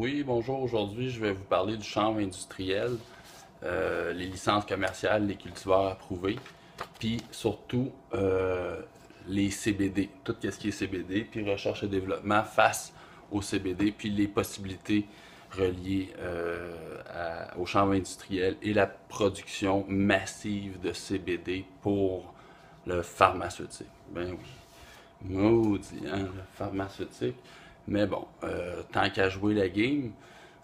Oui, bonjour. Aujourd'hui, je vais vous parler du chanvre industriel, les licences commerciales, les cultivars approuvés, puis surtout les CBD, tout ce qui est CBD, puis recherche et développement face au CBD, puis les possibilités reliées au chanvre industriel et la production massive de CBD pour le pharmaceutique. Ben oui. Maudit, hein, le pharmaceutique. Mais bon, tant qu'à jouer la game,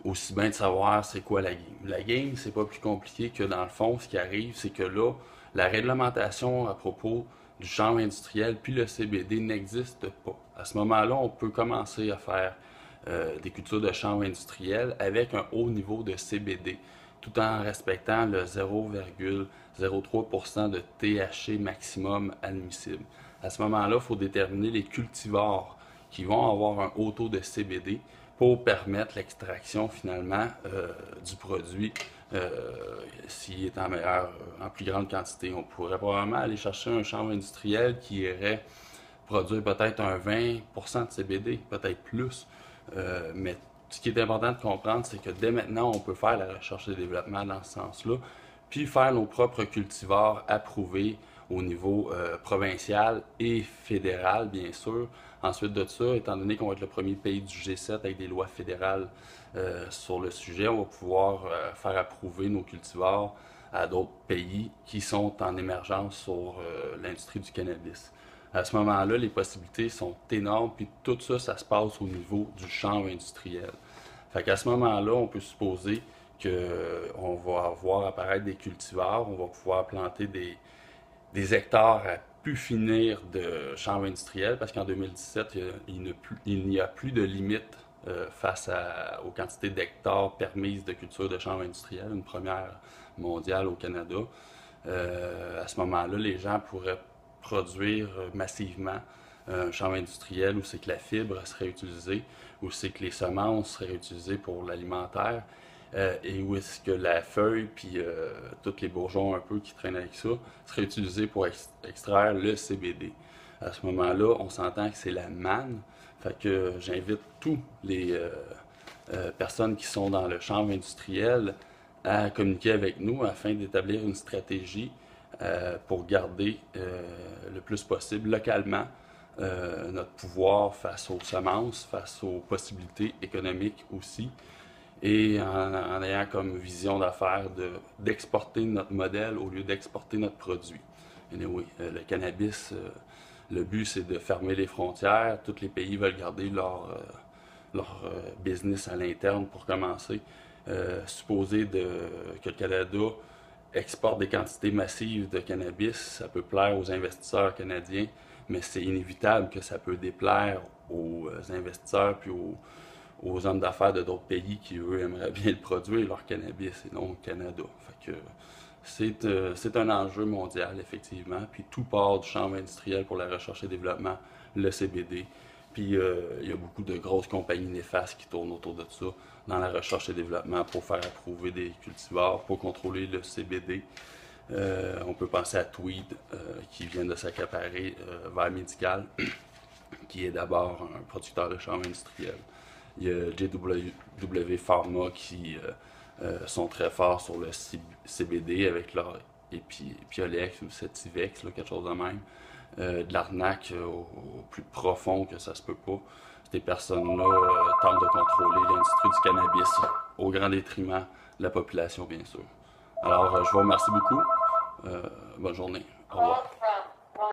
aussi bien de savoir c'est quoi la game. La game, c'est pas plus compliqué que dans le fond, ce qui arrive, c'est que là, la réglementation à propos du chanvre industriel puis le CBD n'existe pas. À ce moment-là, on peut commencer à faire des cultures de chanvre industriel avec un haut niveau de CBD, tout en respectant le 0,03% de THC maximum admissible. À ce moment-là, il faut déterminer les cultivars qui vont avoir un haut taux de CBD pour permettre l'extraction finalement du produit s'il est en plus grande quantité. On pourrait probablement aller chercher un chanvre industriel qui irait produire peut-être un 20% de CBD, peut-être plus. Mais ce qui est important de comprendre, c'est que dès maintenant, on peut faire la recherche et développement dans ce sens-là, puis faire nos propres cultivars approuvés au niveau provincial et fédéral, bien sûr. Ensuite de ça, étant donné qu'on va être le premier pays du G7 avec des lois fédérales sur le sujet, on va pouvoir faire approuver nos cultivars à d'autres pays qui sont en émergence sur l'industrie du cannabis. À ce moment-là, les possibilités sont énormes, puis tout ça, ça se passe au niveau du chanvre industriel. Fait qu'à ce moment-là, on peut supposer qu'on va voir apparaître des cultivars, on va pouvoir planter des hectares à pu finir de chanvre industriel, parce qu'en 2017, il n'y a plus de limite aux quantités d'hectares permises de culture de chanvre industriel, une première mondiale au Canada. À ce moment-là, les gens pourraient produire massivement un chanvre industriel où c'est que la fibre serait utilisée, où c'est que les semences seraient utilisées pour l'alimentaire, et où est-ce que la feuille puis tous les bourgeons un peu qui traînent avec ça seraient utilisés pour extraire le CBD. À ce moment-là, on s'entend que c'est la manne. Fait que j'invite tous les personnes qui sont dans le chanvre industriel à communiquer avec nous afin d'établir une stratégie pour garder le plus possible localement notre pouvoir face aux semences, face aux possibilités économiques aussi, et en ayant comme vision d'affaires d'exporter notre modèle au lieu d'exporter notre produit. Anyway, le cannabis, le but c'est de fermer les frontières. Tous les pays veulent garder leur business à l'interne pour commencer. Que le Canada exporte des quantités massives de cannabis, ça peut plaire aux investisseurs canadiens, mais c'est inévitable que ça peut déplaire aux investisseurs puis aux hommes d'affaires de d'autres pays qui, eux, aimeraient bien le produire, leur cannabis, et non au Canada. Fait que c'est un enjeu mondial, effectivement. Puis tout part du champ industriel pour la recherche et développement, le CBD. Puis il y a beaucoup de grosses compagnies néfastes qui tournent autour de ça dans la recherche et développement pour faire approuver des cultivars, pour contrôler le CBD. On peut penser à Tweed qui vient de s'accaparer vers Médical, qui est d'abord un producteur de chanvre industriel. Il y a JW Pharma qui sont très forts sur le CBD avec leur Epiolex ou Setivex, là, quelque chose de même. De l'arnaque au plus profond que ça se peut pas. Ces personnes-là tentent de contrôler l'industrie du cannabis au grand détriment de la population, bien sûr. Alors, je vous remercie beaucoup. Bonne journée. Au revoir.